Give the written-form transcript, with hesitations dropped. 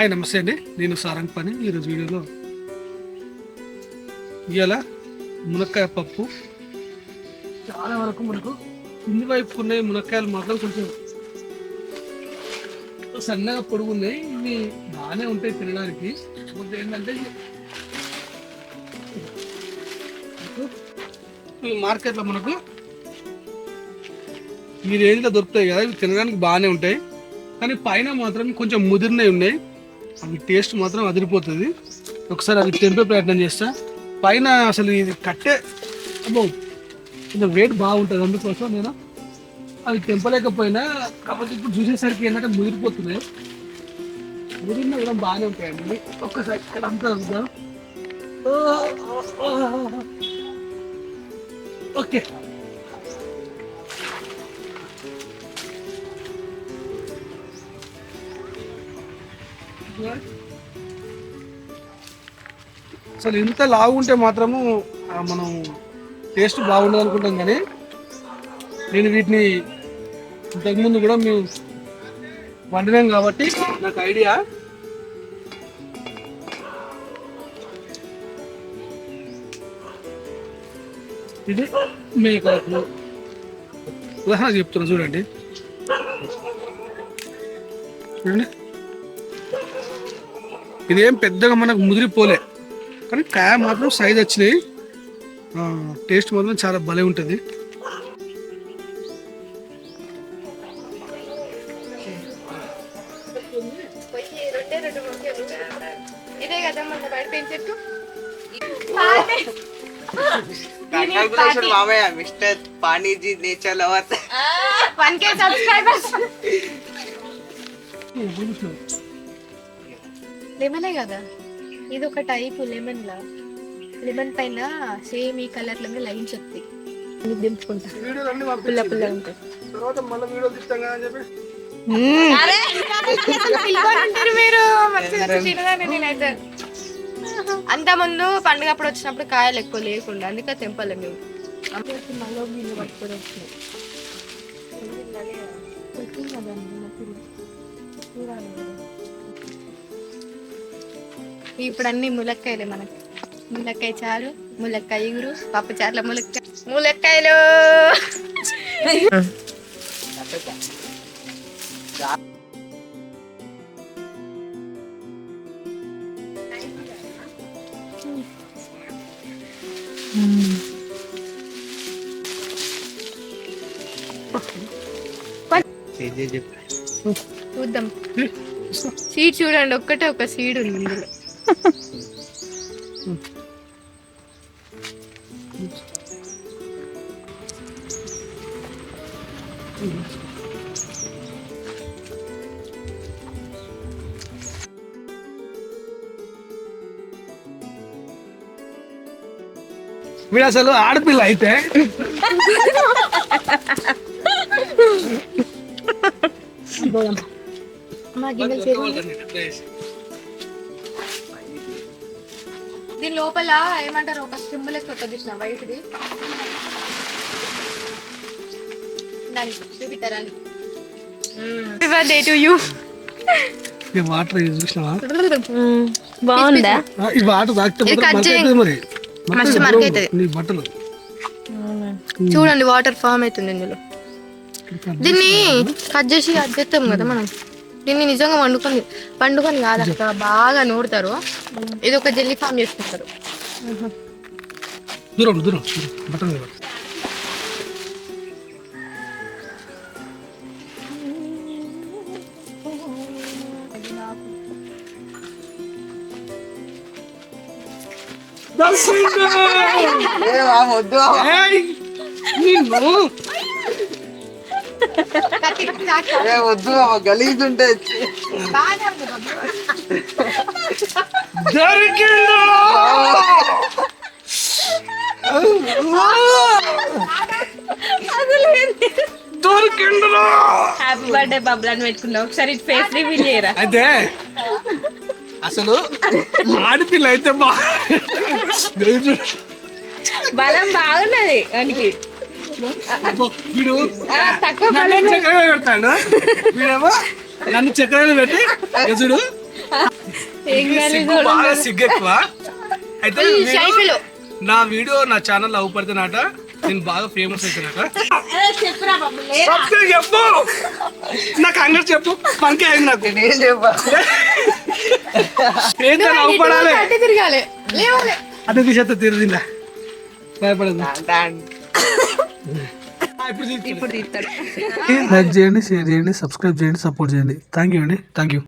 Hi నమస్తే అండి, నేను సారంగ్ పని. ఈరోజు వీడియోలో ఇవాళ మునక్కాయ పప్పు. చాలా వరకు మనకు కింది వైపు ఉన్నాయి మునక్కాయలు మాత్రం కొంచెం సన్నగా పొడుగు ఉన్నాయి. ఇవి బాగానే ఉంటాయి తినడానికి. కొంచెం ఏంటంటే మార్కెట్లో మనకు ఈ రేంజ్లో దొరుకుతాయి కదా, ఇవి తినడానికి బాగానే ఉంటాయి. కానీ పైన మాత్రం కొంచెం ముదిరినవి ఉన్నాయి. అవి టేస్ట్ మాత్రం అదిరిపోతుంది. ఒకసారి అది తెంపే ప్రయత్నం చేస్తా. పైన అసలు ఇది కట్టే అబ్బో కొంచెం వెయిట్ బాగుంటుంది, అందుకోసం నేను అవి తెంపలేకపోయినా. కాకపోతే ఇప్పుడు చూసేసరికి ఏంటంటే ముదిరిపోతున్నాయి. ముదిరిన కూడా బాగానే ఉంటాయండి. ఒక్కసారి ఇక్కడ అంతా ఉందా. ఓకే, అసలు ఇంత లావు ఉంటే మాత్రము మనం టేస్ట్ బాగుండదు అనుకుంటాం. కానీ నేను వీటిని ఇంతకుముందు కూడా మేము వండినాం కాబట్టి నాకు ఐడియా. ఇది మేకలు ఉదాహరణ చెప్తున్నా చూడండి. చూడండి, ఇదేం పెద్దగా మనకు ముదిరిపోలే, కానీ కాయ మాత్రం సైజ్ వచ్చినాయి. టేస్ట్ మాత్రం చాలా భలే ఉంటుంది. Mister Paniji nature lover 1K subscribers. లెమనే కదా ఇది, ఒక టైప్ లెమన్ లా. లెమన్ పైన సేమ్ ఈ కలర్ లాగా లైన్స్ వస్తాయి. దింపుకుంటా పుల్ల పుల్ల ఉంటాయి. నేనైతే అంత ముందు పండుగ అప్పుడు వచ్చినప్పుడు కాయలు ఎక్కువ లేకుండా, అందుకే తెంపలే మేము. మళ్ళీ నీళ్ళు పట్టుకొని వచ్చినాయి. ఇప్పుడు అన్ని ములక్కాయలే మనకి. ములక్కాయ చారు, ములక్కాయ ఇగురు, పప్పు చారుల ములక్కాయలు. చూద్దాం. సీడ్ చూడండి, ఒక్కటే ఒక సీడ్ ఉంది ఇందులో. మీరు అసలు ఆడపిల్ల అయితే దీని లోపల ఏమంటారు, ఒక స్టింబుల్ ఎక్కువ తీసిన వైట్ది. వాటర్ చూసినావా? బాగుందా? ఈ వాటర్ తాగితే మరి నీ బట్టలు చూడండి, వాటర్ ఫామ్ అవుతుంది ఇందులో. దీన్ని కట్ చేసి అద్దెత్తాం కదా మనం. దీన్ని నిజంగా పండుకొని కాదు, అక్కడ బాగా నూరుతారు. ఇది ఒక జెల్లీ ఫామ్ చేసుకుంటారు. దూరం దూరం బట్టలు వద్దు గలీజ్ ఉంటే హ్యాపీ బర్త్డే బబ్లు అని పెట్టుకున్నావు. ఒకసారి ఫేస్ రివీల్ చేయరా? అయితే అసలు ఆడపిల్ల అయితే బలం బాగున్నది వానికి. వీడు చక్కెర పెడతాడు, వీడేమో నన్ను చక్కెర పెట్టి చూడు సిగ్గు బాగా సిగ్గు ఎక్కువ. అయితే షైఫీలో నా వీడియో నా ఛానల్ అవుపడుతున్నట, నేను బాగా ఫేమస్ అవుతున్నట. చెప్పు నాకు అంగడి చెప్పు పంకే అయింది నాకు. నేను చెప్పా ఏంటో అవుపడాలి అట్టే తిరగాలి లేవాలి. అదే తీసేస్తా తిరిగిందా భయపడదు. ఇప్పుడు తీస్తాడు. లైక్ చేయండి, షేర్ చేయండి, సబ్స్క్రైబ్ చేయండి, సపోర్ట్ చేయండి. థ్యాంక్ యూ అండి, థ్యాంక్ యూ.